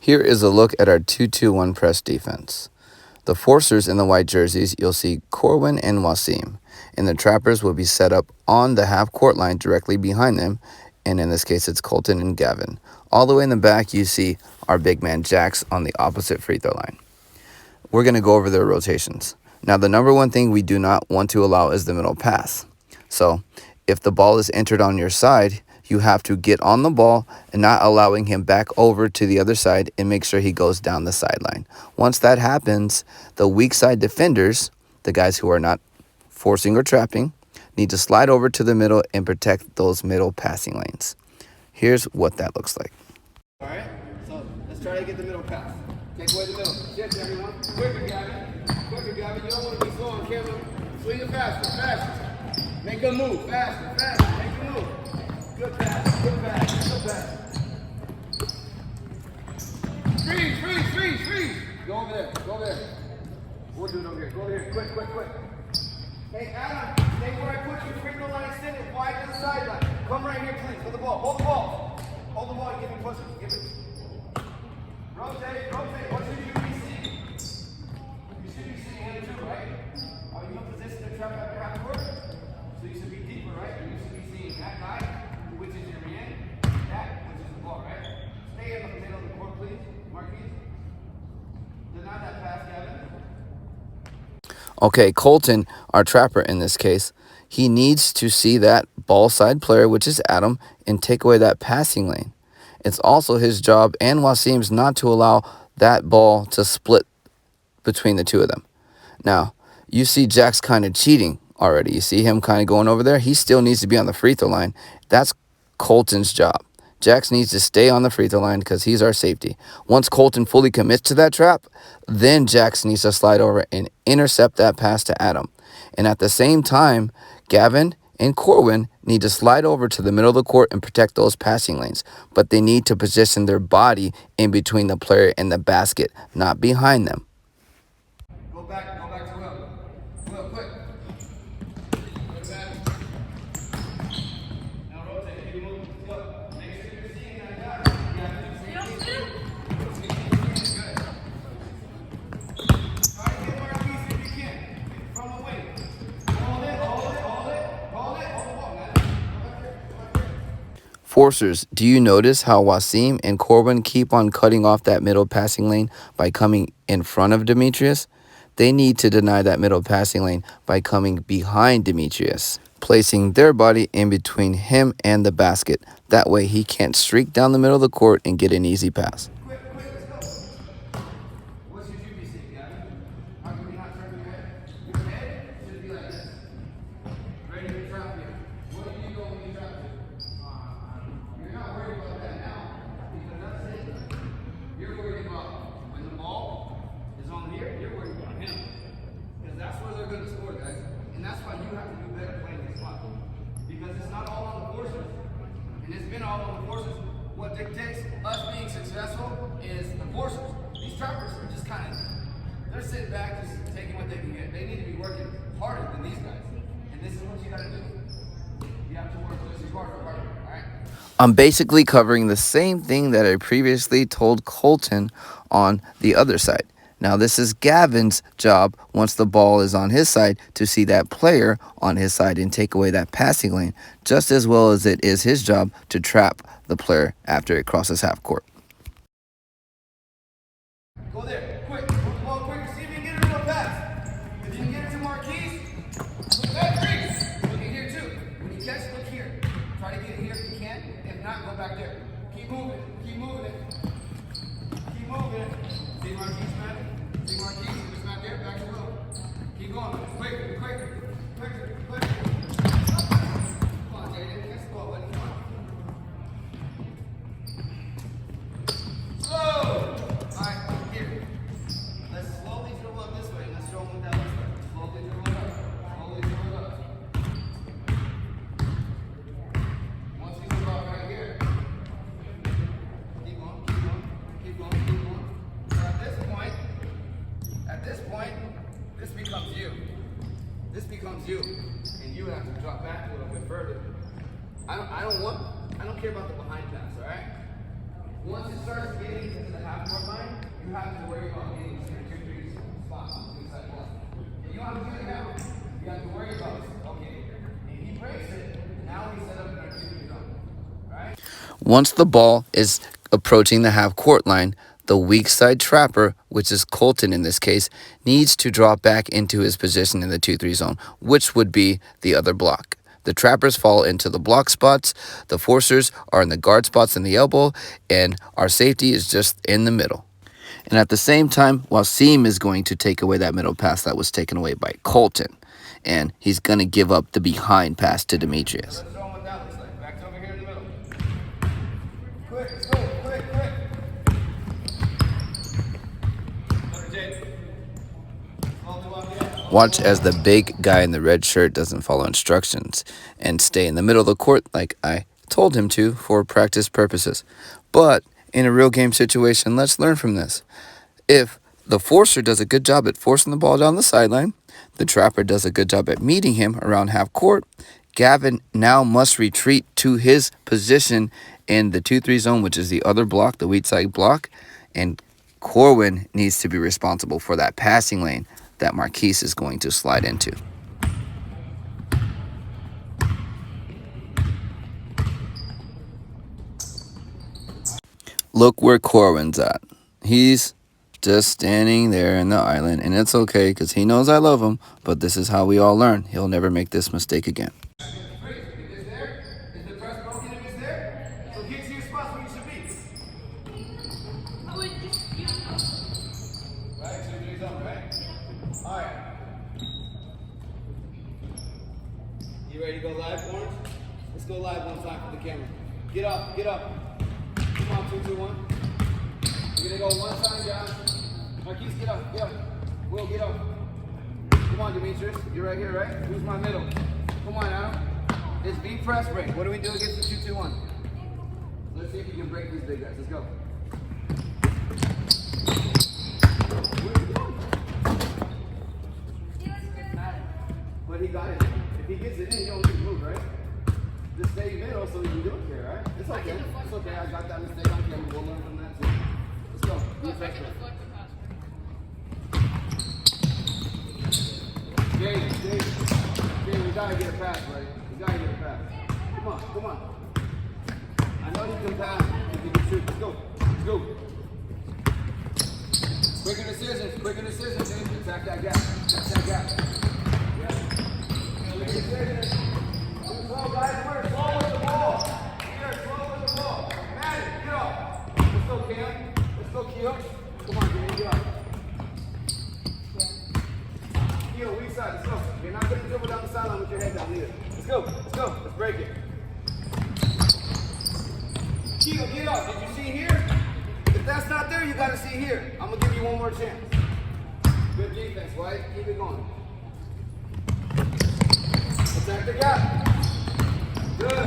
Here is a look at our 2-2-1 press defense. The forcers in the white jerseys, you'll see Corwin and Wasim, and the trappers will be set up on the half-court line directly behind them, and in this case, it's Colton and Gavin. All the way in the back, you see our big man Jax on the opposite free throw line. We're going to go over their rotations. Now, the number one thing we do not want to allow is the middle pass. So, if the ball is entered on your side, you have to get on the ball and not allowing him back over to the other side and make sure he goes down the sideline. Once that happens, the weak side defenders, the guys who are not forcing or trapping, need to slide over to the middle and protect those middle passing lanes. Here's what that looks like. All right, so let's try to get the middle pass. Take away the middle. Shift, everyone. Quicker, Gavin. Quicker, Gavin. You don't want to be slow on camera. Swing it faster, faster. Make a move. Faster, faster. Make a move. Good pass, good pass, good pass. Freeze. Go over there. We'll do it over here. Go over here. Quick. Hey, Adam, stay where I put you. Free throw line extended. Wide to the sideline. Come right here, please. Hold the ball. Hold the ball and give me push it. Give it. Rotate. What should you be seeing? You should be seeing him too, right? Are you in position to trap at the half court? So you should be deeper, right? You should be seeing that guy, which is your man, that, which is the ball, right? Stay in the middle of the court, please. Marquise. Deny that pass, Gavin. Okay, Colton, our trapper in this case, he needs to see that ball side player, which is Adam, and take away that passing lane. It's also his job and Wasim's not to allow that ball to split between the two of them. Now, you see Jax kind of cheating already. You see him kind of going over there. He still needs to be on the free throw line. That's Colton's job. Jax needs to stay on the free throw line because he's our safety. Once Colton fully commits to that trap, then Jax needs to slide over and intercept that pass to Adam. And at the same time, Gavin and Corwin need to slide over to the middle of the court and protect those passing lanes. But they need to position their body in between the player and the basket, not behind them. Go back to Will. Will, quick. Good pass. Now rotate. You move. Look. Make sure you're seeing that guy. Good. Try to get Marquise if you can. From the wing. Hold it. Hold the ball, man. Go back there. Forcers, do you notice how Wasim and Corwin keep on cutting off that middle passing lane by coming in front of Demetrius? They need to deny that middle passing lane by coming behind Demetrius, placing their body in between him and the basket. That way he can't streak down the middle of the court and get an easy pass. Quick, let's go. What should you be seeing, Gavin? How can we not turn your head? Your head should be like this. Ready to trap you. What do you go when you trap you? You're not worried about that now because that's it. You're worried about when the ball is on here, you're worried about him. Because that's where they're going to score, guys. And that's why you have to do better playing this spot. Because it's not all on the forces. And it's been all on the forces. What dictates us being successful is the forces. These trappers are just kind of, they're sitting back just taking what they can get. They need to be working harder than these guys. And this is what you got to do. You have to work just as harder, all right? I'm basically covering the same thing that I previously told Colton on the other side. Now, this is Gavin's job once the ball is on his side to see that player on his side and take away that passing lane, just as well as it is his job to trap the player after it crosses half court. Go there, quick. Move the ball quick. See if you can get it to a pass. If you can get it to Marquise, freeze. Look at here too. When you catch, look here. Try to get it here if you can. If not, go back there. Keep moving it. See Marquise, man. See Marquise. If it's not there, back to Will. Keep going. Quicker. Come on, Jaden. Catch the ball, buddy. Come on. Slow. All right, here. Let's slowly dribble up this way. Let's show them what that looks like. Slowly dribble it up. Once we move out right here, keep going. So at this point, this becomes you. And you have to drop back a little bit further. I don't care about the behind pass, all right? Once it starts getting into the half court line, you have to worry about getting to your 2-3 spot on the inside block. You don't have to do it now. You have to worry about it. Okay, if he breaks it, now we set up in our 2-3 zone. Right? Once the ball is approaching the half court line, the weak side trapper, which is Colton in this case, needs to drop back into his position in the 2-3 zone, which would be the other block. The trappers fall into the block spots, the forcers are in the guard spots in the elbow, and our safety is just in the middle. And at the same time, Wasim is going to take away that middle pass that was taken away by Colton. And he's going to give up the behind pass to Demetrius. Let's show him what that looks like. Back to over here in the middle. Quick, let's go, quick. Watch as the big guy in the red shirt doesn't follow instructions and stay in the middle of the court like I told him to for practice purposes. But in a real game situation, let's learn from this. If the forcer does a good job at forcing the ball down the sideline, the trapper does a good job at meeting him around half court, Gavin now must retreat to his position in the 2-3 zone, which is the other block, the weak side block, and Corwin needs to be responsible for that passing lane that Marquise is going to slide into. Look where Corwin's at. He's just standing there in the island, and it's okay because he knows I love him, but this is how we all learn. He'll never make this mistake again. You ready to go live, Orange? Let's go live one time for the camera. Get up. Come on, 2-2-1. We're gonna go one time, Josh. Marquise, get up. Will, get up. Come on, Demetrius. You're right here, right? Who's my middle? Come on, Adam. It's V press break. What do we do against the 2-2-1? Let's see if you can break these big guys. Let's go. Where are you going? But he got it. If he gets it in, you don't need to move, right? Just stay middle so you can do it here, right? It's okay. It's okay. I got that mistake on camera. We'll learn from that too. Let's go. Jay, we gotta get a pass, right? We gotta get a pass. Come on. I know you can pass if you can shoot. Let's go. Quicker decisions, James. Attack that gap. Yeah. Slow, guys. We're slow with the ball. Maddie, get up. Let's go, Cam. Let's go, Keel. Come on, Jimmy, get up. Keel, weak side. Let's go. You're not going to dribble down the sideline with your head down either. Let's go. Let's break it. Keel, get up. Did you see here? If that's not there, you got to see here. I'm going to give you one more chance. Good defense, White. Keep it going. Attack the gap. Good. Good.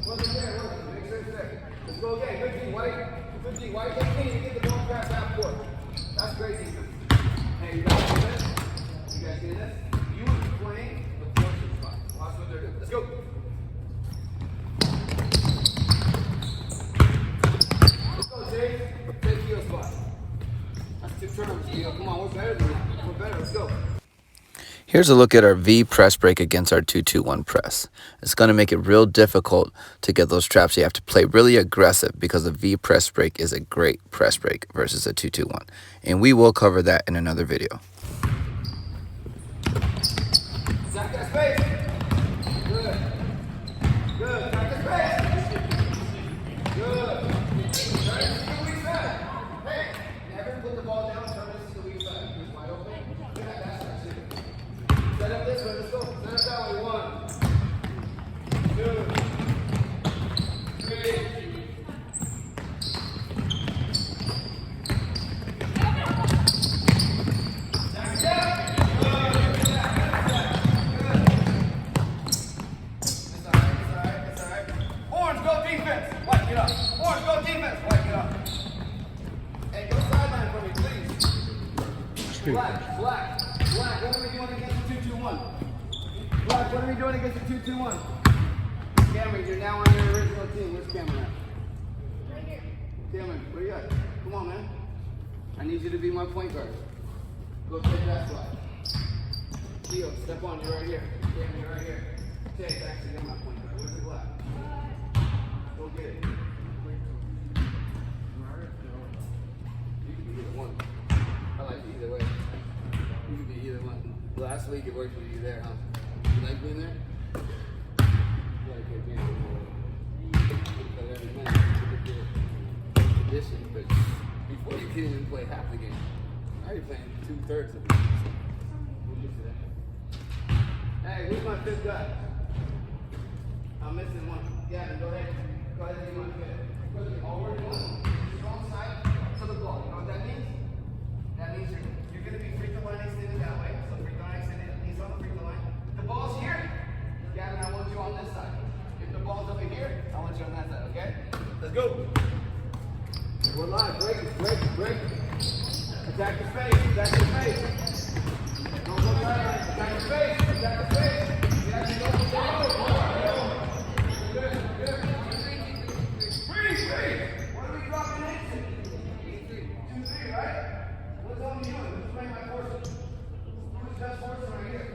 Wasn't there. Make sure it's there. Let's go again. Good D, White. Good D, White. Take me and get the ball past half court. That's great defense. Hey, you guys see this? You guys see this? You would be playing the fortune spot. Watch what they're doing. Let's go. Let's go, Jay. Take heel spot. That's 2 turnovers, Gio. Come on, we're better than that. We're better. Let's go. Here's a look at our V press break against our 2-2-1 press. It's going to make it real difficult to get those traps. You have to play really aggressive because a V press break is a great press break versus a 2-2-1. And we will cover that in another video. Attack that space. Good. Attack that space. Good. Turn this to the weak side. Hey, never put the ball down. Turn this to the weak side. It's wide open. Look at that side, too. Set up this way. Let's go. Set up that way. 1, 2, 3. Black. What are we doing against the 2-2-1? Black, what are we doing against the 2-2-1? Cameron, you're now on your original team. Where's Cameron at? Right here. Cameron, where you at? Come on, man. I need you to be my point guard. Go take that slide. Theo, step on. You're right here. Cameron, you're right here. Take, actually, you're my point guard. Where's the glass? Go get it. You can be either one. I like you either way. You can be either one. Last week it worked for you there, huh? You like being there? You like it being there. Every night, it's a good condition, but before you can even play half the game, now you're playing 2/3 of it. We'll get to that. Hey, who's my fifth guy? I'm missing one. Gavin, go ahead. Go ahead and be my fifth. All we're doing is wrong side to the ball. You know what that means? That means you're going to be free throw line extended that way. So free throw line extended, he's on the free throw line. The ball's here. Gavin, I want you on this side. If the ball's over here, I want you on that side, okay? Let's go. We're live. Break. Attack the space. Don't go right. Attack the space. You actually don't go forward. Good. Freeze. What are we dropping into? 2-3, right? What's on you? Who's playing my force? Who's best force right here?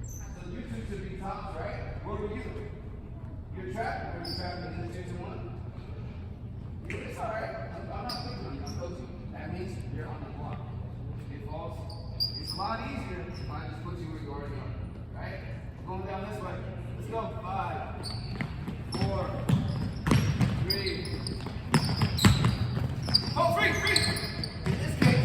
So you two should be tops, right? What were you? You're trapped? Or you trapped in the 2-1? It's alright. I'm not thinking on you. I'm coaching. That means you're on the block. It falls. It's a lot easier if I just put you where you already are. Right? We're going down this way. Let's go. 5, 4, 3. Oh, free! In this case,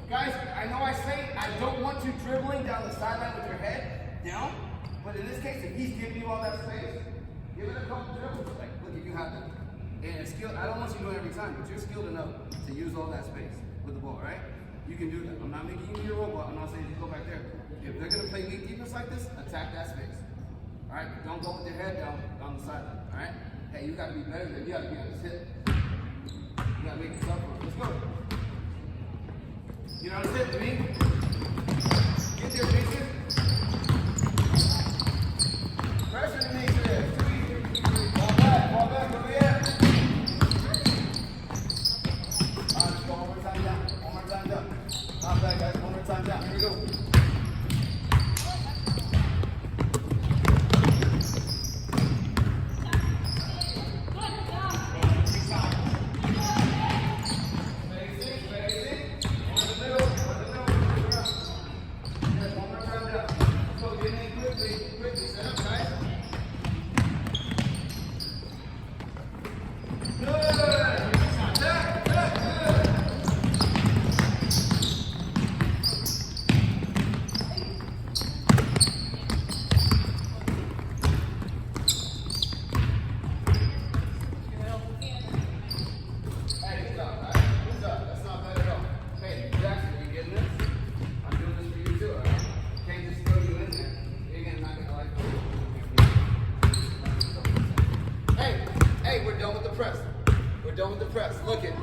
guys, I know I say I don't want you dribbling down the sideline with your head down, but in this case, if he's giving you all that space, give it a couple dribbles. Like, look, if you have that. And it's skilled, I don't want you to do it every time, but you're skilled enough to use all that space with the ball, right? You can do that. I'm not making you your robot. I'm not saying just go back there. If they're going to play weak defense like this, attack that space. All right? Don't go with your head down on the sideline. All right? Hey, you got to be better than you got to be on his hip. You got to make it tough for him. Let's go. Get on his hip, me. Get there, Jason. Pressure the nature there. Ball back. Where we at? One more time down. Not bad, guys. One more time down. Here we go. We're done with the press. Look it.